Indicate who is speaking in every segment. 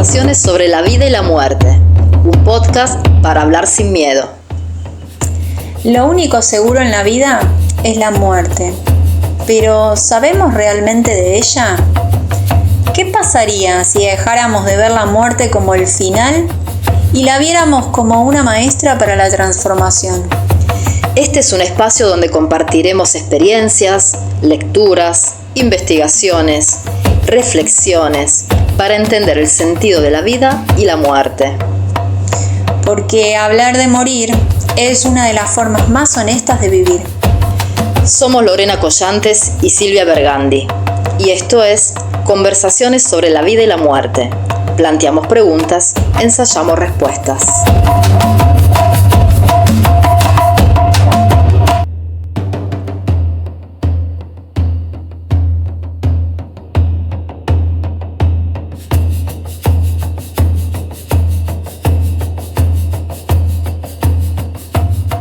Speaker 1: Conversaciones sobre la vida y la muerte, un podcast para hablar sin miedo.
Speaker 2: Lo único seguro en la vida es la muerte, pero ¿sabemos realmente de ella? ¿Qué pasaría si dejáramos de ver la muerte como el final y la viéramos como una maestra para la transformación?
Speaker 1: Este es un espacio donde compartiremos experiencias, lecturas, investigaciones, reflexiones para entender el sentido de la vida y la muerte.
Speaker 2: Porque hablar de morir es una de las formas más honestas de vivir.
Speaker 1: Somos Lorena Collantes y Silvia Bergandi, y esto es Conversaciones sobre la vida y la muerte. Planteamos preguntas, ensayamos respuestas.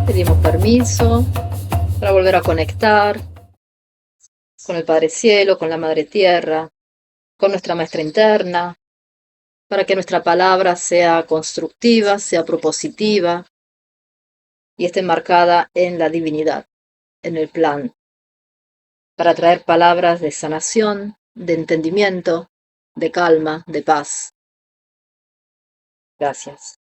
Speaker 1: Pedimos permiso para volver a conectar con el Padre Cielo, con la Madre Tierra, con nuestra Maestra Interna, para que nuestra palabra sea constructiva, sea propositiva y esté marcada en la divinidad, en el plan, para traer palabras de sanación, de entendimiento, de calma, de paz. Gracias.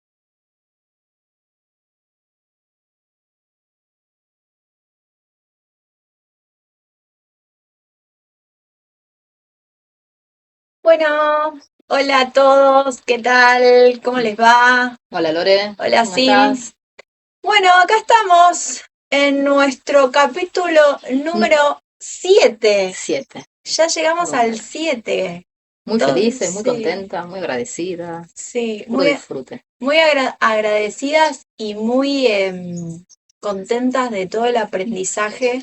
Speaker 3: Bueno, hola a todos, ¿qué tal? ¿Cómo les va?
Speaker 1: Hola Lore.
Speaker 3: Hola
Speaker 1: ¿Cómo
Speaker 3: Sil.
Speaker 1: estás?
Speaker 3: Bueno, acá estamos en nuestro capítulo número 7.
Speaker 1: 7.
Speaker 3: Ya llegamos
Speaker 1: Bueno.
Speaker 3: al 7.
Speaker 1: Muy felices, muy
Speaker 3: Sí.
Speaker 1: contenta, muy agradecida.
Speaker 3: Sí,
Speaker 1: Puro disfrute.
Speaker 3: muy agradecidas y muy contentas de todo el aprendizaje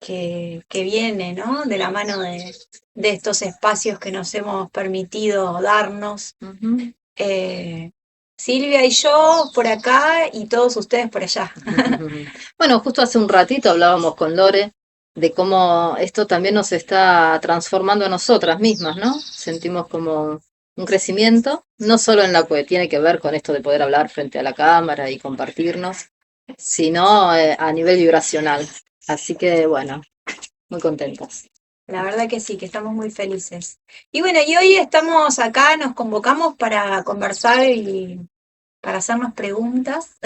Speaker 3: que viene, ¿no? De la mano de estos espacios que nos hemos permitido darnos.
Speaker 1: Uh-huh.
Speaker 3: Silvia y yo por acá y todos ustedes por allá.
Speaker 1: Bueno, justo hace un ratito hablábamos con Lore de cómo esto también nos está transformando a nosotras mismas, ¿no? Sentimos como un crecimiento, no solo en lo que tiene que ver con esto de poder hablar frente a la cámara y compartirnos, sino a nivel vibracional. Así que, bueno, muy contentas.
Speaker 3: La verdad que sí, que estamos muy felices. Y bueno, y hoy estamos acá, nos convocamos para conversar y para hacernos preguntas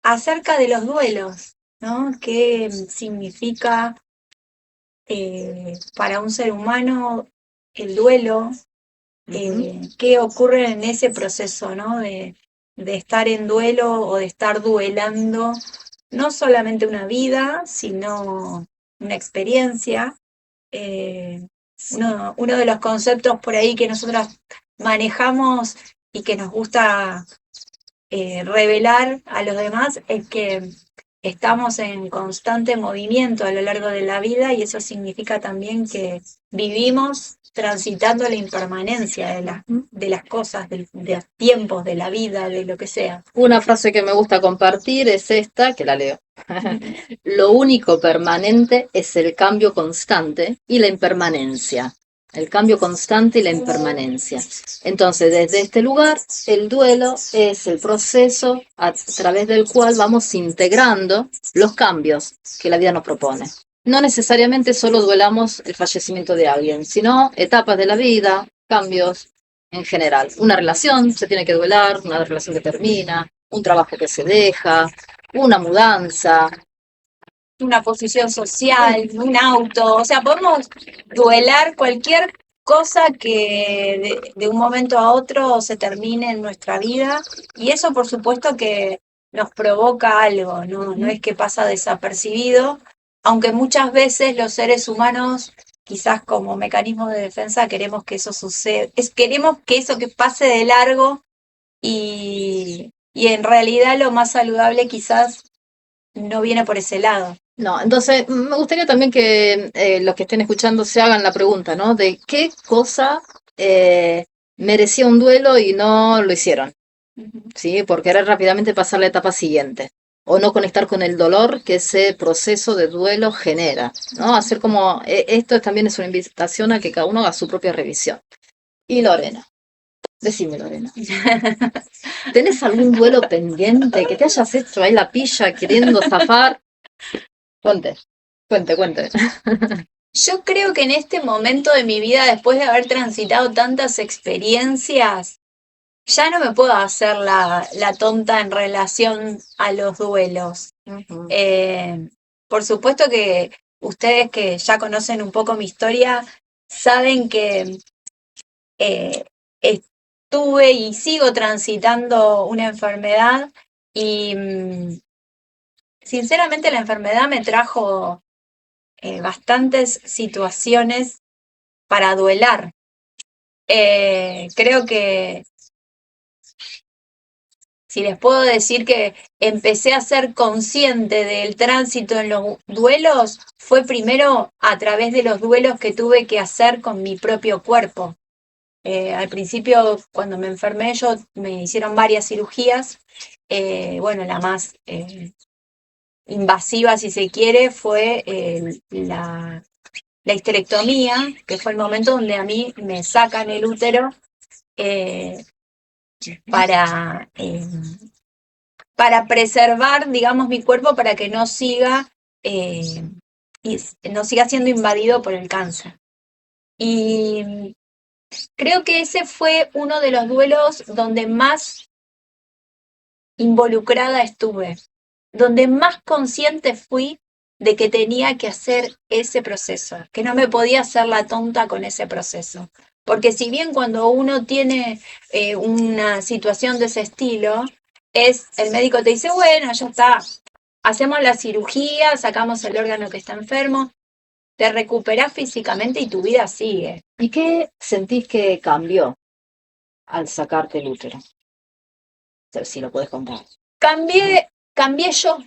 Speaker 3: acerca de los duelos, ¿no? ¿Qué significa para un ser humano el duelo? ¿Qué ocurre en ese proceso, ¿no? De estar en duelo o de estar duelando, no solamente una vida, sino una experiencia. Uno de los conceptos por ahí que nosotras manejamos y que nos gusta revelar a los demás es que estamos en constante movimiento a lo largo de la vida y eso significa también que vivimos transitando la impermanencia de las cosas, de los tiempos, de la vida, de lo que sea.
Speaker 1: Una frase que me gusta compartir es esta, que la leo. Lo único permanente es el cambio constante y la impermanencia. El cambio constante y la impermanencia. Entonces, desde este lugar, el duelo es el proceso a través del cual vamos integrando los cambios que la vida nos propone. No necesariamente solo duelamos el fallecimiento de alguien, sino etapas de la vida, cambios en general. Una relación se tiene que duelar, una relación que termina, un trabajo que se deja, una mudanza,
Speaker 3: una posición social, un auto, o sea, podemos duelar cualquier cosa que de un momento a otro se termine en nuestra vida y eso por supuesto que nos provoca algo, no es que pasa desapercibido, aunque muchas veces los seres humanos quizás como mecanismo de defensa queremos que eso suceda, queremos que eso que pase de largo y en realidad lo más saludable quizás no viene por ese lado.
Speaker 1: No, entonces me gustaría también que los que estén escuchando se hagan la pregunta, ¿no? De qué cosa merecía un duelo y no lo hicieron, ¿sí? Por querer rápidamente pasar la etapa siguiente o no conectar con el dolor que ese proceso de duelo genera, ¿no? Hacer como, esto también es una invitación a que cada uno haga su propia revisión. Y Lorena, decime Lorena, ¿tenés algún duelo pendiente que te hayas hecho ahí la pilla queriendo zafar? Cuente.
Speaker 3: Yo creo que en este momento de mi vida, después de haber transitado tantas experiencias, ya no me puedo hacer la tonta en relación a los duelos.
Speaker 1: Ujú.
Speaker 3: Por supuesto que ustedes que ya conocen un poco mi historia, saben que estuve y sigo transitando una enfermedad y sinceramente la enfermedad me trajo bastantes situaciones para duelar. Creo que si les puedo decir que empecé a ser consciente del tránsito en los duelos, fue primero a través de los duelos que tuve que hacer con mi propio cuerpo. Al principio, cuando me enfermé, me hicieron varias cirugías. Bueno, la más invasiva, si se quiere, fue la histerectomía, que fue el momento donde a mí me sacan el útero para, para preservar, digamos, mi cuerpo para que no siga, no siga siendo invadido por el cáncer. Y creo que ese fue uno de los duelos donde más involucrada estuve, donde más consciente fui de que tenía que hacer ese proceso, que no me podía hacer la tonta con ese proceso. Porque si bien cuando uno tiene una situación de ese estilo, el médico te dice, bueno, ya está, hacemos la cirugía, sacamos el órgano que está enfermo, te recuperás físicamente y tu vida sigue.
Speaker 1: ¿Y qué sentís que cambió al sacarte el útero? Si lo puedes contar.
Speaker 3: Cambié yo.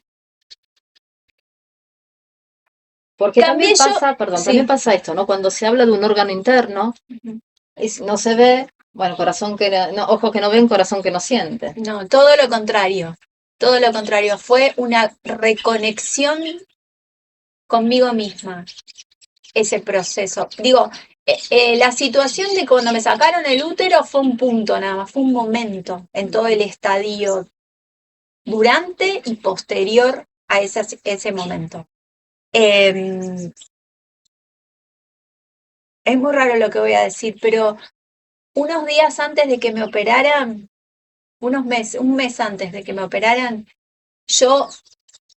Speaker 1: Porque también
Speaker 3: Cambié yo,
Speaker 1: pasa, perdón,
Speaker 3: sí.
Speaker 1: también pasa esto, ¿no? Cuando se habla de un órgano interno, no se ve, bueno, corazón que no, ojos que no ven, corazón que no siente.
Speaker 3: No, todo lo contrario. Todo lo contrario. Fue una reconexión conmigo misma, ese proceso. Digo, la situación de cuando me sacaron el útero fue un punto nada más, fue un momento en todo el estadio durante y posterior a ese momento. Es muy raro lo que voy a decir, pero unos días antes de que me operaran, un mes antes de que me operaran, yo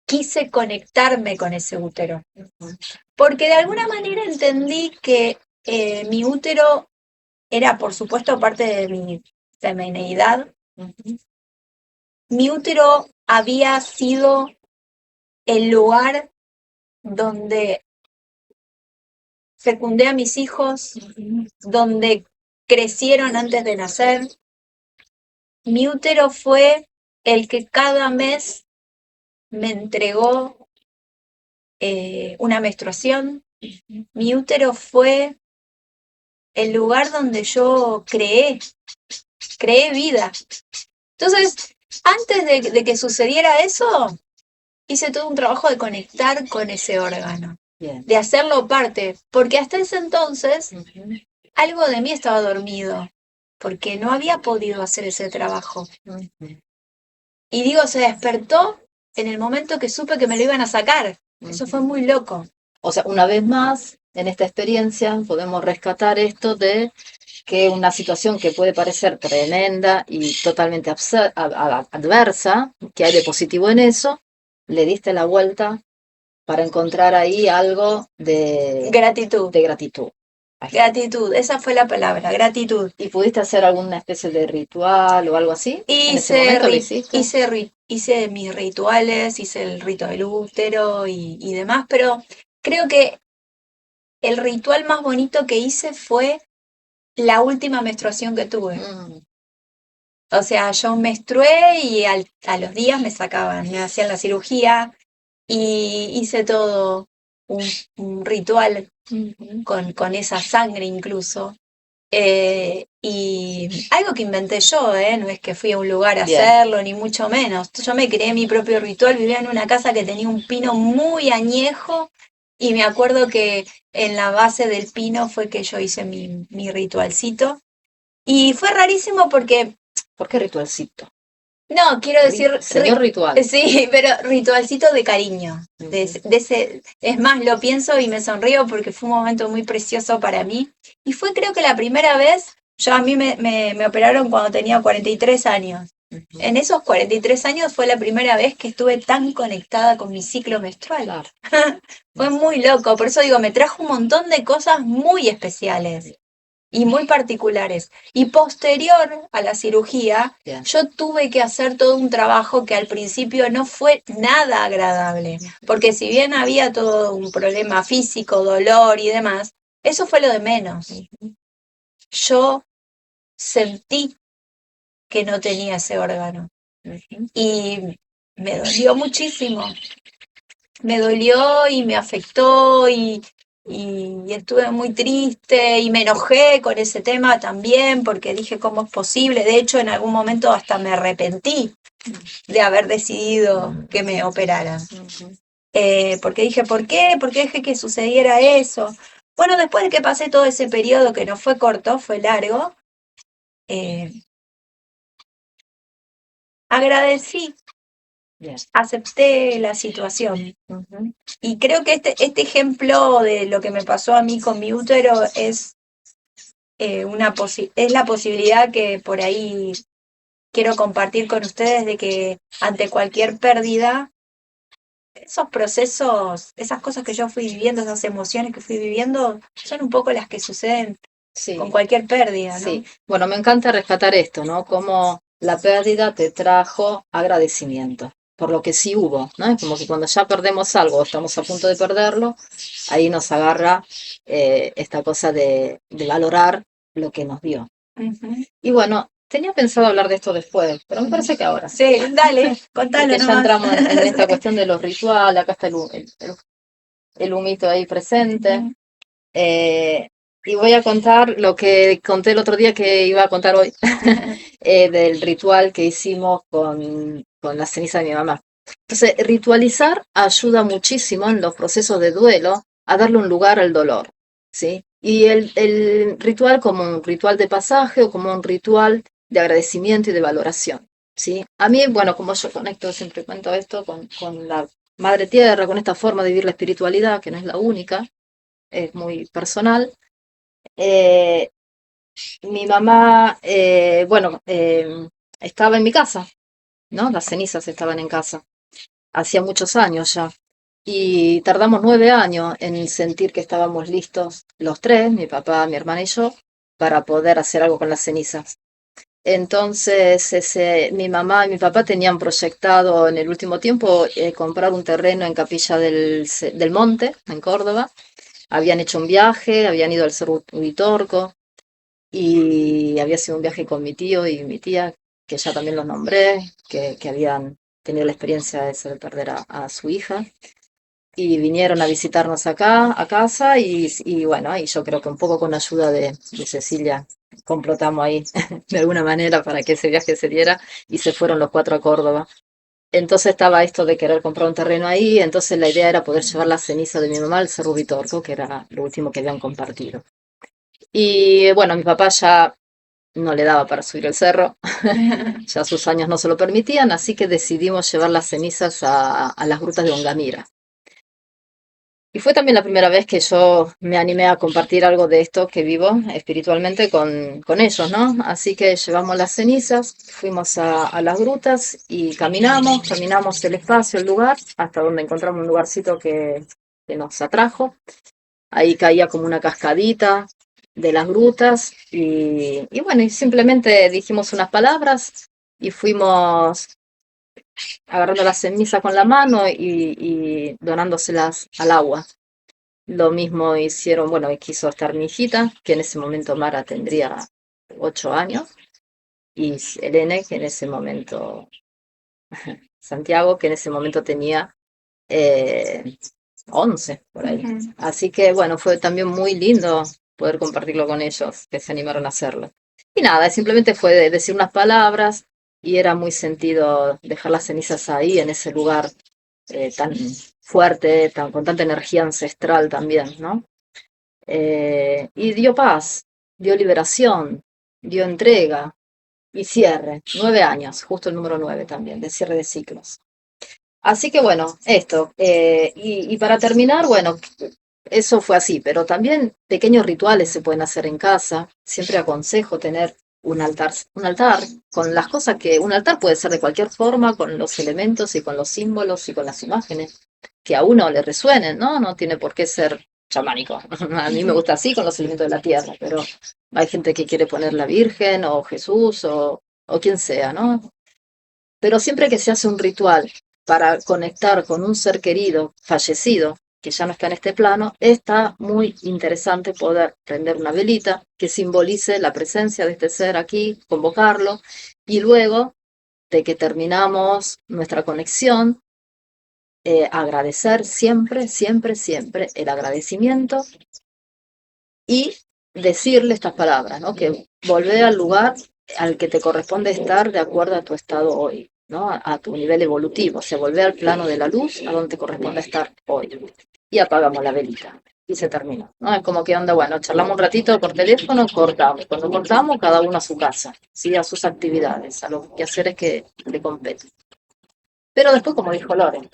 Speaker 3: quise conectarme con ese útero. Porque de alguna manera entendí que mi útero era, por supuesto, parte de mi femineidad. Mi útero había sido el lugar donde fecundé a mis hijos, donde crecieron antes de nacer. Mi útero fue el que cada mes me entregó una menstruación. Mi útero fue el lugar donde yo creé vida. Entonces, antes de que sucediera eso, hice todo un trabajo de conectar con ese órgano,
Speaker 1: Bien.
Speaker 3: de hacerlo parte, porque hasta ese entonces algo de mí estaba dormido, porque no había podido hacer ese trabajo. Y digo, se despertó en el momento que supe que me lo iban a sacar. Eso fue muy loco.
Speaker 1: O sea, una vez más, en esta experiencia podemos rescatar esto de que una situación que puede parecer tremenda y totalmente adversa, que hay de positivo en eso, le diste la vuelta para encontrar ahí algo de
Speaker 3: gratitud. Gratitud, esa fue la palabra, gratitud.
Speaker 1: ¿Y pudiste hacer alguna especie de ritual o algo así? ¿En ese momento lo hiciste?
Speaker 3: Hice mis rituales, hice el rito del útero y demás, pero creo que el ritual más bonito que hice fue la última menstruación que tuve. O sea, yo menstrué y a los días me hacían la cirugía y hice todo un ritual con esa sangre incluso. Y algo que inventé yo, no es que fui a un lugar a hacerlo, ni mucho menos. Yo me creé mi propio ritual, vivía en una casa que tenía un pino muy añejo y me acuerdo que en la base del pino fue que yo hice mi ritualcito Y fue rarísimo porque,
Speaker 1: ¿Por qué ritualcito?
Speaker 3: no, quiero decir,
Speaker 1: Señor ritual.
Speaker 3: sí, pero ritualcito de cariño. Es más, lo pienso y me sonrío porque fue un momento muy precioso para mí. Y fue creo que la primera vez, a mí me operaron cuando tenía 43 años. En esos 43 años fue la primera vez que estuve tan conectada con mi ciclo menstrual.
Speaker 1: Claro.
Speaker 3: Fue muy loco, por eso digo, me trajo un montón de cosas muy especiales y muy particulares. Y posterior a la cirugía,
Speaker 1: Bien.
Speaker 3: yo tuve que hacer todo un trabajo que al principio no fue nada agradable, porque si bien había todo un problema físico, dolor y demás, eso fue lo de menos. Yo sentí que no tenía ese órgano y me dolió muchísimo. Me dolió y me afectó y estuve muy triste y me enojé con ese tema también porque dije cómo es posible. De hecho, en algún momento hasta me arrepentí de haber decidido que me operaran. Porque dije, ¿por qué? ¿Por qué dejé que sucediera eso? Bueno, después de que pasé todo ese periodo que no fue corto, fue largo, agradecí, acepté la situación. Y creo que este ejemplo de lo que me pasó a mí con mi útero es, es la posibilidad que por ahí quiero compartir con ustedes de que ante cualquier pérdida, esos procesos, esas cosas que yo fui viviendo, esas emociones que fui viviendo, son un poco las que suceden con cualquier pérdida, ¿no?
Speaker 1: Sí, bueno, me encanta rescatar esto, ¿no? Cómo la pérdida te trajo agradecimiento por lo que sí hubo, ¿no? Es como que cuando ya perdemos algo o estamos a punto de perderlo, ahí nos agarra esta cosa de valorar lo que nos dio. Y bueno, tenía pensado hablar de esto después, pero me parece que ahora.
Speaker 3: Sí, dale, contalo
Speaker 1: Porque ya
Speaker 3: nomás.
Speaker 1: entramos en esta cuestión de los rituales, acá está el humito ahí presente. Y voy a contar lo que conté el otro día que iba a contar hoy, del ritual que hicimos con la ceniza de mi mamá. Entonces, ritualizar ayuda muchísimo en los procesos de duelo a darle un lugar al dolor, ¿sí? Y el ritual como un ritual de pasaje o como un ritual de agradecimiento y de valoración, ¿sí? A mí, bueno, como yo conecto, siempre cuento esto con la Madre Tierra, con esta forma de vivir la espiritualidad, que no es la única, es muy personal. Mi mamá, estaba en mi casa, ¿no? Las cenizas estaban en casa. Hacía muchos años ya. Y tardamos 9 años en sentir que estábamos listos los tres, mi papá, mi hermana y yo, para poder hacer algo con las cenizas. Entonces, mi mamá y mi papá tenían proyectado en el último tiempo comprar un terreno en Capilla del Monte, en Córdoba. Habían hecho un viaje, habían ido al Cerro Uritorco y había sido un viaje con mi tío y mi tía, que ya también los nombré, que habían tenido la experiencia de perder a su hija. Y vinieron a visitarnos acá, a casa, y bueno, y yo creo que un poco con ayuda de Cecilia complotamos ahí de alguna manera para que ese viaje se diera y se fueron los cuatro a Córdoba. Entonces estaba esto de querer comprar un terreno ahí, entonces la idea era poder llevar la ceniza de mi mamá al Cerro Uritorco, que era lo último que habían compartido. Y bueno, mi papá ya no le daba para subir el cerro, ya sus años no se lo permitían, así que decidimos llevar las cenizas a las grutas de Ongamira. Y fue también la primera vez que yo me animé a compartir algo de esto que vivo espiritualmente con ellos, ¿no? Así que llevamos las cenizas, fuimos a las grutas y caminamos el espacio, el lugar, hasta donde encontramos un lugarcito que nos atrajo. Ahí caía como una cascadita de las grutas y bueno, y simplemente dijimos unas palabras y fuimos agarrando la ceniza con la mano y donándoselas al agua. Lo mismo hicieron, bueno, quiso estar mi hijita, que en ese momento Mara tendría 8 años, y Elene, que en ese momento, Santiago, que en ese momento tenía 11, por ahí. Así que, bueno, fue también muy lindo poder compartirlo con ellos, que se animaron a hacerlo. Y nada, simplemente fue decir unas palabras, y era muy sentido dejar las cenizas ahí, en ese lugar tan fuerte, con tanta energía ancestral también, ¿no? Y dio paz, dio liberación, dio entrega y cierre. 9 años, justo el número 9 también, de cierre de ciclos. Así que bueno, esto. Y para terminar, bueno, eso fue así, pero también pequeños rituales se pueden hacer en casa. Siempre aconsejo tener un altar con las cosas que, un altar puede ser de cualquier forma, con los elementos y con los símbolos y con las imágenes que a uno le resuenen, ¿no? No tiene por qué ser chamánico. A mí me gusta así con los elementos de la tierra, pero hay gente que quiere poner la Virgen o Jesús o quien sea, ¿no? Pero siempre que se hace un ritual para conectar con un ser querido fallecido, que ya no está en este plano, está muy interesante poder prender una velita que simbolice la presencia de este ser aquí, convocarlo, y luego de que terminamos nuestra conexión, agradecer siempre, siempre, siempre el agradecimiento y decirle estas palabras, ¿no? Que volver al lugar al que te corresponde estar de acuerdo a tu estado hoy, ¿no? A tu nivel evolutivo, o sea, volver al plano de la luz a donde te corresponde estar hoy. Y apagamos la velita. Y se terminó, ¿no? Es como que onda, bueno, charlamos un ratito por teléfono, cortamos. Cuando cortamos, cada uno a su casa, ¿sí? A sus actividades, a los quehaceres que le competen. Pero después, como dijo Loren,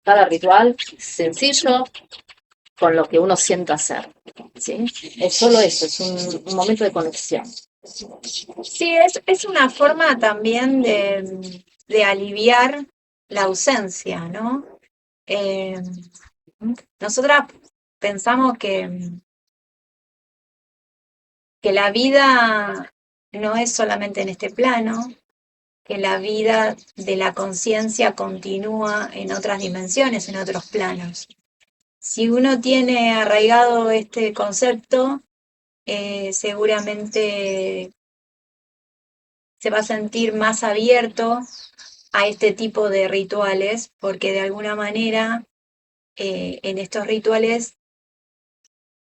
Speaker 1: cada ritual sencillo, con lo que uno sienta hacer, ¿sí? Es solo eso, es un momento de conexión.
Speaker 3: Sí, es una forma también de aliviar la ausencia, ¿no? Nosotras pensamos que la vida no es solamente en este plano, que la vida de la conciencia continúa en otras dimensiones, en otros planos. Si uno tiene arraigado este concepto, seguramente se va a sentir más abierto a este tipo de rituales, porque de alguna manera en estos rituales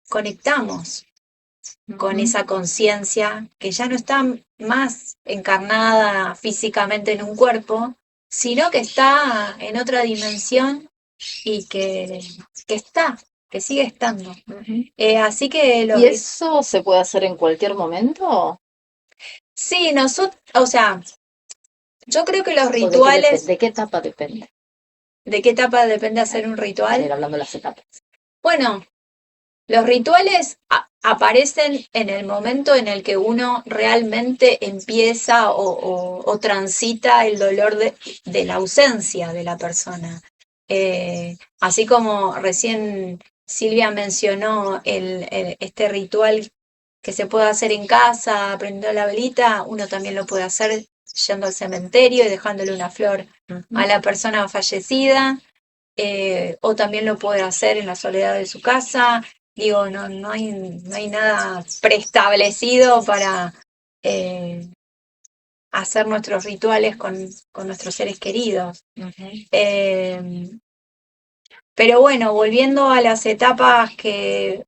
Speaker 3: conectamos con esa conciencia que ya no está más encarnada físicamente en un cuerpo, sino que está en otra dimensión y que sigue estando. Así que
Speaker 1: ¿Y eso se puede hacer en cualquier momento?
Speaker 3: sí, nosotros, o sea, yo creo que los
Speaker 1: ¿O
Speaker 3: rituales,
Speaker 1: de qué etapa depende?
Speaker 3: ¿de qué etapa depende hacer un
Speaker 1: A
Speaker 3: ritual?
Speaker 1: ver, hablando de las etapas.
Speaker 3: Bueno, los rituales aparecen en el momento en el que uno realmente empieza o transita el dolor de la ausencia de la persona. Así como recién Silvia mencionó este ritual que se puede hacer en casa, prendiendo la velita, uno también lo puede hacer yendo al cementerio y dejándole una flor a la persona fallecida, o también lo puede hacer en la soledad de su casa. Digo, no hay nada preestablecido para hacer nuestros rituales con nuestros seres queridos. Pero bueno, volviendo a las etapas que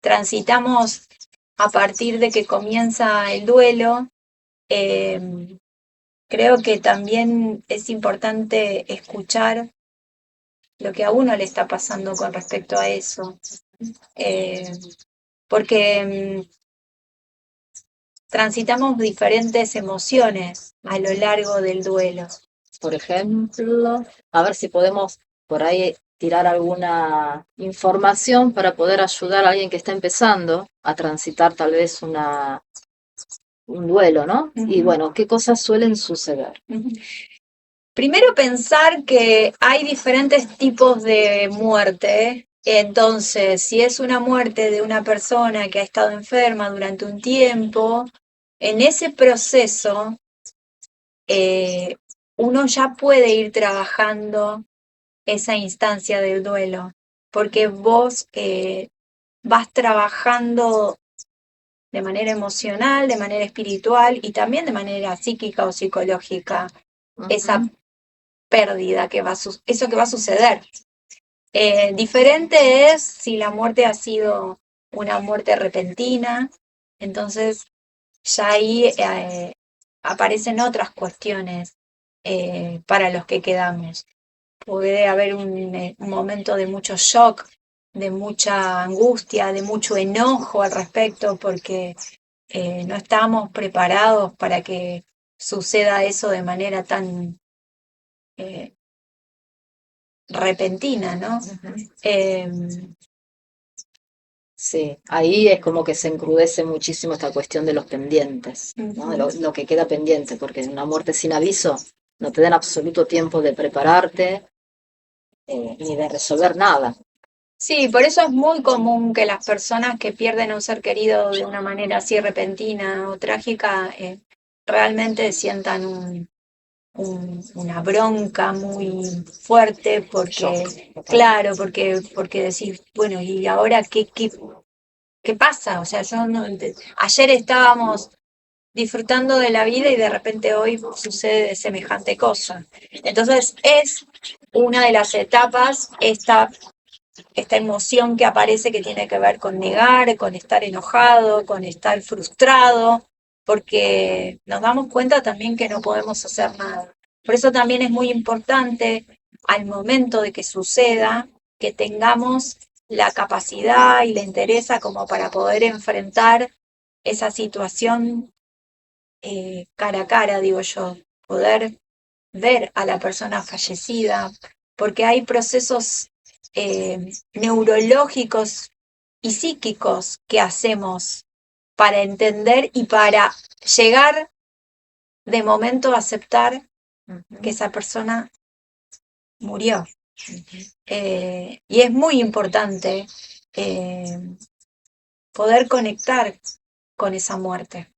Speaker 3: transitamos a partir de que comienza el duelo, creo que también es importante escuchar lo que a uno le está pasando con respecto a eso. Porque transitamos diferentes emociones a lo largo del duelo.
Speaker 1: Por ejemplo, a ver si podemos por ahí tirar alguna información para poder ayudar a alguien que está empezando a transitar tal vez un duelo, ¿no? Y bueno, ¿qué cosas suelen suceder?
Speaker 3: Primero pensar que hay diferentes tipos de muerte. Entonces, si es una muerte de una persona que ha estado enferma durante un tiempo, en ese proceso uno ya puede ir trabajando esa instancia del duelo, porque vos vas trabajando de manera emocional, de manera espiritual y también de manera psíquica o psicológica esa pérdida eso que va a suceder. Diferente es si la muerte ha sido una muerte repentina, entonces ya ahí aparecen otras cuestiones para los que quedamos. Puede haber un momento de mucho shock, de mucha angustia, de mucho enojo al respecto, porque no estamos preparados para que suceda eso de manera tan repentina, ¿no?
Speaker 1: Sí, ahí es como que se encrudece muchísimo esta cuestión de los pendientes, ¿no? De lo que queda pendiente, porque en una muerte sin aviso no te dan absoluto tiempo de prepararte ni de resolver nada.
Speaker 3: Sí, por eso es muy común que las personas que pierden a un ser querido de una manera así repentina o trágica realmente sientan una bronca muy fuerte porque, claro, porque decís, bueno, ¿y ahora qué pasa? O sea, ayer estábamos disfrutando de la vida y de repente hoy sucede semejante cosa. Entonces es una de las etapas, esta emoción que aparece que tiene que ver con negar, con estar enojado, con estar frustrado, porque nos damos cuenta también que no podemos hacer nada. Por eso también es muy importante al momento de que suceda que tengamos la capacidad y la entereza como para poder enfrentar esa situación cara a cara, digo yo, poder ver a la persona fallecida, porque hay procesos neurológicos y psíquicos que hacemos para entender y para llegar de momento a aceptar que esa persona murió. Y es muy importante poder conectar con esa muerte.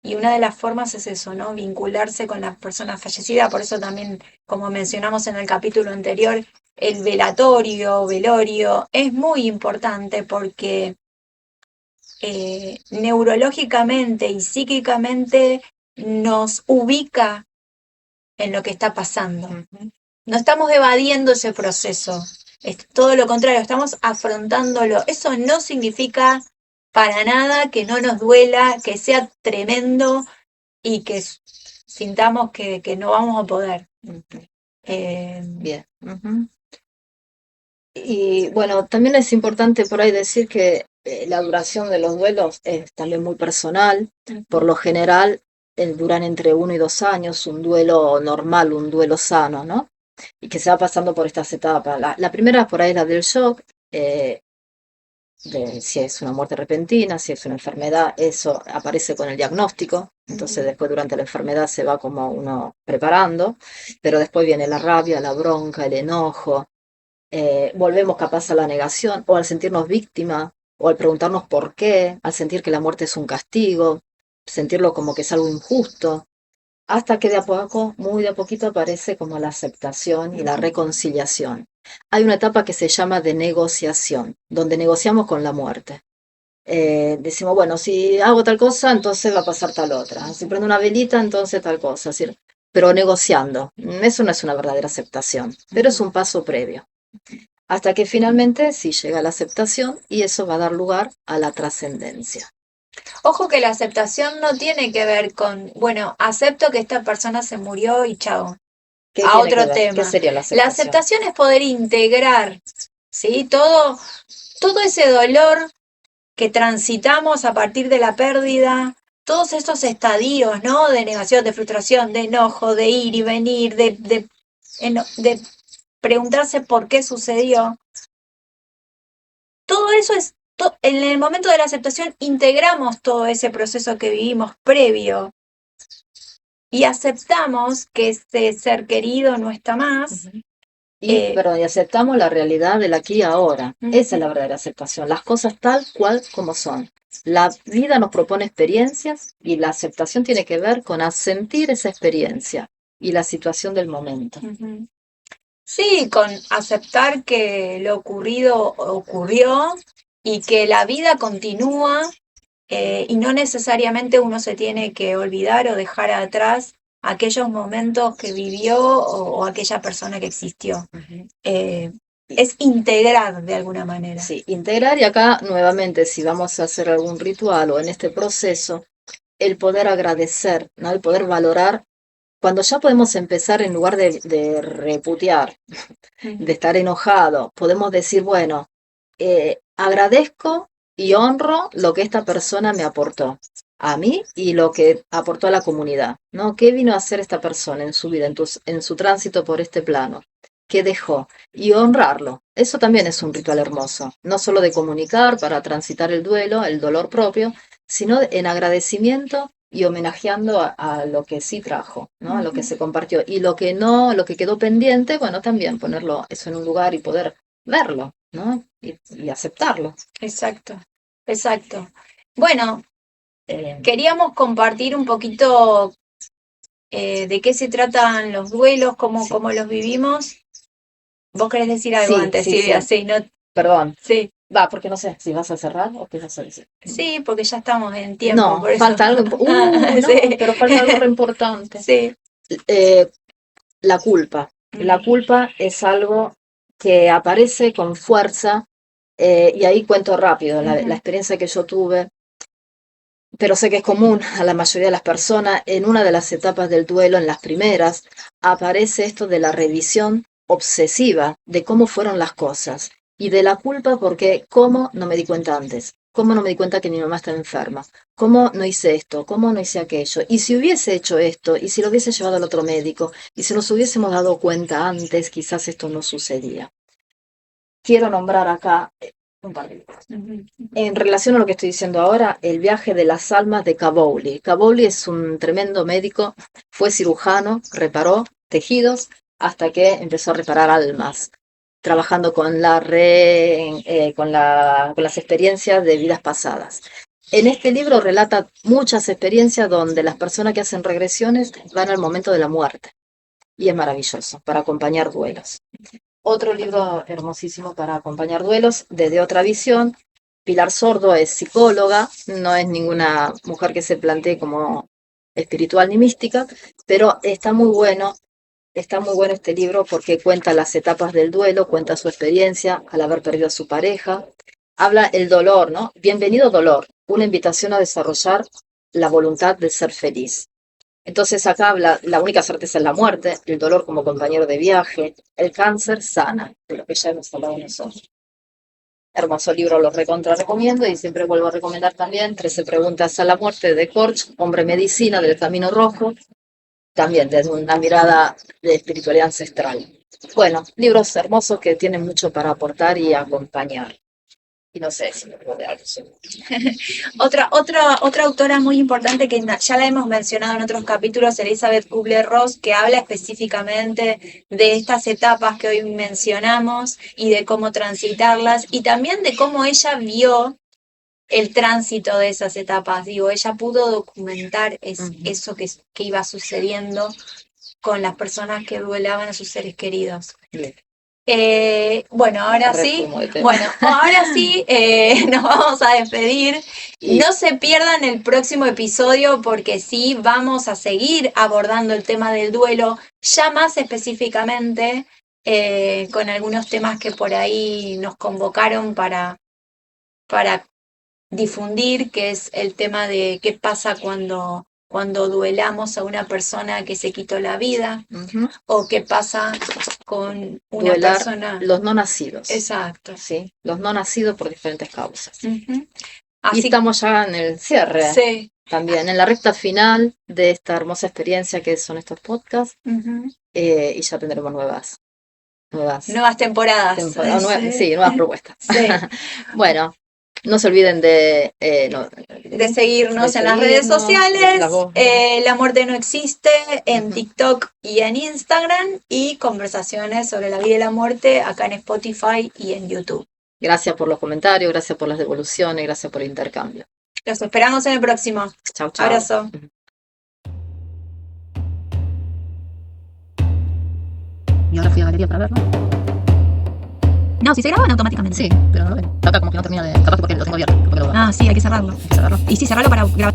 Speaker 3: Y una de las formas es eso, ¿no? Vincularse con la persona fallecida. Por eso también, como mencionamos en el capítulo anterior, el velorio, es muy importante porque neurológicamente y psíquicamente nos ubica en lo que está pasando. No estamos evadiendo ese proceso, es todo lo contrario, estamos afrontándolo. Eso no significa para nada que no nos duela, que sea tremendo y que sintamos que no vamos a poder.
Speaker 1: Bien. Y bueno, también es importante por ahí decir que la duración de los duelos es también muy personal. Por lo general, duran entre 1 y 2 años, un duelo normal, un duelo sano, ¿no? Y que se va pasando por estas etapas. La primera por ahí es la del shock, de si es una muerte repentina, si es una enfermedad, eso aparece con el diagnóstico, entonces después durante la enfermedad se va como uno preparando, pero después viene la rabia, la bronca, el enojo, volvemos capaz a la negación o al sentirnos víctima o al preguntarnos por qué, al sentir que la muerte es un castigo, sentirlo como que es algo injusto, hasta que de a poco, muy de a poquito aparece como la aceptación y la reconciliación. Hay una etapa que se llama de negociación, donde negociamos con la muerte. Decimos, bueno, si hago tal cosa, entonces va a pasar tal otra. Si prendo una velita, entonces tal cosa. Es decir, pero negociando. Eso no es una verdadera aceptación, pero es un paso previo. Hasta que finalmente sí llega la aceptación y eso va a dar lugar a la trascendencia.
Speaker 3: Ojo que la aceptación no tiene que ver con, bueno, acepto que esta persona se murió y chao. A otro tema.
Speaker 1: ¿Qué sería la
Speaker 3: La
Speaker 1: aceptación?
Speaker 3: aceptación es poder integrar, ¿sí? Todo ese dolor que transitamos a partir de la pérdida, todos estos estadios, ¿no? De negación, de frustración, de enojo, de ir y venir, de preguntarse por qué sucedió. Todo eso es, en el momento de la aceptación integramos todo ese proceso que vivimos previo y aceptamos que ese ser querido no está más.
Speaker 1: Y aceptamos la realidad del aquí y ahora. Esa es la verdadera aceptación, las cosas tal cual como son. La vida nos propone experiencias y la aceptación tiene que ver con asentir esa experiencia y la situación del momento.
Speaker 3: Sí, con aceptar que lo ocurrido ocurrió y que la vida continúa y no necesariamente uno se tiene que olvidar o dejar atrás aquellos momentos que vivió o aquella persona que existió. Es integrar de alguna manera.
Speaker 1: Sí, integrar y acá nuevamente si vamos a hacer algún ritual o en este proceso, el poder agradecer, ¿no? El poder valorar. Cuando ya podemos empezar, en lugar de repudiar, de estar enojado, podemos decir, bueno, agradezco y honro lo que esta persona me aportó a mí y lo que aportó a la comunidad, ¿no? ¿Qué vino a hacer esta persona en su vida, en su tránsito por este plano? ¿Qué dejó? Y honrarlo. Eso también es un ritual hermoso, no solo de comunicar para transitar el duelo, el dolor propio, sino en agradecimiento y homenajeando a lo que sí trajo, ¿no? A lo que se compartió. Y lo que no, lo que quedó pendiente, bueno, también ponerlo eso en un lugar y poder verlo, ¿no? Y aceptarlo.
Speaker 3: Exacto, exacto. Bueno, queríamos compartir un poquito de qué se tratan los duelos, cómo los vivimos. ¿Vos querés decir algo
Speaker 1: Sí,
Speaker 3: antes,
Speaker 1: sí,
Speaker 3: Silvia?
Speaker 1: sí.
Speaker 3: Sí, no,
Speaker 1: Perdón.
Speaker 3: sí,
Speaker 1: Va, porque no sé si vas a cerrar o qué vas a decir.
Speaker 3: sí, porque ya estamos en tiempo,
Speaker 1: No,
Speaker 3: por eso.
Speaker 1: falta algo. No,
Speaker 3: Sí.
Speaker 1: pero falta algo re importante.
Speaker 3: Sí.
Speaker 1: La culpa. La culpa es algo que aparece con fuerza, y ahí cuento rápido la experiencia que yo tuve, pero sé que es común a la mayoría de las personas. En una de las etapas del duelo, en las primeras, aparece esto de la revisión obsesiva de cómo fueron las cosas y de la culpa porque cómo no me di cuenta antes, cómo no me di cuenta que mi mamá está enferma, cómo no hice esto, cómo no hice aquello, y si hubiese hecho esto, y si lo hubiese llevado al otro médico, y si nos hubiésemos dado cuenta antes, quizás esto no sucedía. Quiero nombrar acá un par de cosas. En relación a lo que estoy diciendo ahora, el viaje de las almas de Kabouli. Kabouli es un tremendo médico, fue cirujano, reparó tejidos hasta que empezó a reparar almas, trabajando con con las experiencias de vidas pasadas. En este libro relata muchas experiencias donde las personas que hacen regresiones van al momento de la muerte. Y es maravilloso para acompañar duelos. Otro libro hermosísimo para acompañar duelos, desde otra visión. Pilar Sordo es psicóloga, no es ninguna mujer que se plantee como espiritual ni mística, pero está muy bueno este libro porque cuenta las etapas del duelo, cuenta su experiencia al haber perdido a su pareja, habla el dolor, ¿no? Bienvenido dolor, una invitación a desarrollar la voluntad de ser feliz. Entonces acá habla, la única certeza es la muerte, el dolor como compañero de viaje, el cáncer sana, de lo que ya hemos hablado nosotros. Hermoso libro, lo recomiendo y siempre vuelvo a recomendar también 13 preguntas a la muerte de Korch, Hombre Medicina del Camino Rojo, también desde una mirada de espiritualidad ancestral. Bueno, libros hermosos que tienen mucho para aportar y acompañar. Y no sé si me puedo de algo.
Speaker 3: Otra autora muy importante que ya la hemos mencionado en otros capítulos, Elizabeth Kubler-Ross, que habla específicamente de estas etapas que hoy mencionamos y de cómo transitarlas y también de cómo ella vio el tránsito de esas etapas. Digo, ella pudo documentar eso que iba sucediendo con las personas que duelaban a sus seres queridos.
Speaker 1: Bien.
Speaker 3: Bueno, ahora sí, nos vamos a despedir. No se pierdan el próximo episodio porque sí vamos a seguir abordando el tema del duelo, ya más específicamente con algunos temas que por ahí nos convocaron para difundir, que es el tema de qué pasa cuando duelamos a una persona que se quitó la vida, o qué pasa con una
Speaker 1: Duelar
Speaker 3: persona...
Speaker 1: los no nacidos.
Speaker 3: Exacto.
Speaker 1: Sí, los no nacidos por diferentes causas.
Speaker 3: Así
Speaker 1: y estamos ya en el cierre.
Speaker 3: Sí.
Speaker 1: También en la recta final de esta hermosa experiencia que son estos podcasts, y ya tendremos nuevas
Speaker 3: temporadas.
Speaker 1: nuevas propuestas.
Speaker 3: Sí.
Speaker 1: Bueno, no se olviden de
Speaker 3: seguirnos en las redes sociales. La muerte no existe en TikTok y en Instagram, y conversaciones sobre la vida y la muerte acá en Spotify y en YouTube.
Speaker 1: Gracias por los comentarios, gracias por las devoluciones, gracias por el intercambio.
Speaker 3: Los esperamos en el próximo.
Speaker 1: Chau, chau.
Speaker 3: Abrazo.
Speaker 1: Y ahora fui a galería para verlo.
Speaker 3: No, si se graban automáticamente.
Speaker 1: Sí, pero acá como que no termina de... Capaz porque lo tengo abierto.
Speaker 3: Sí, hay que cerrarlo. Y sí, cerrarlo para grabar.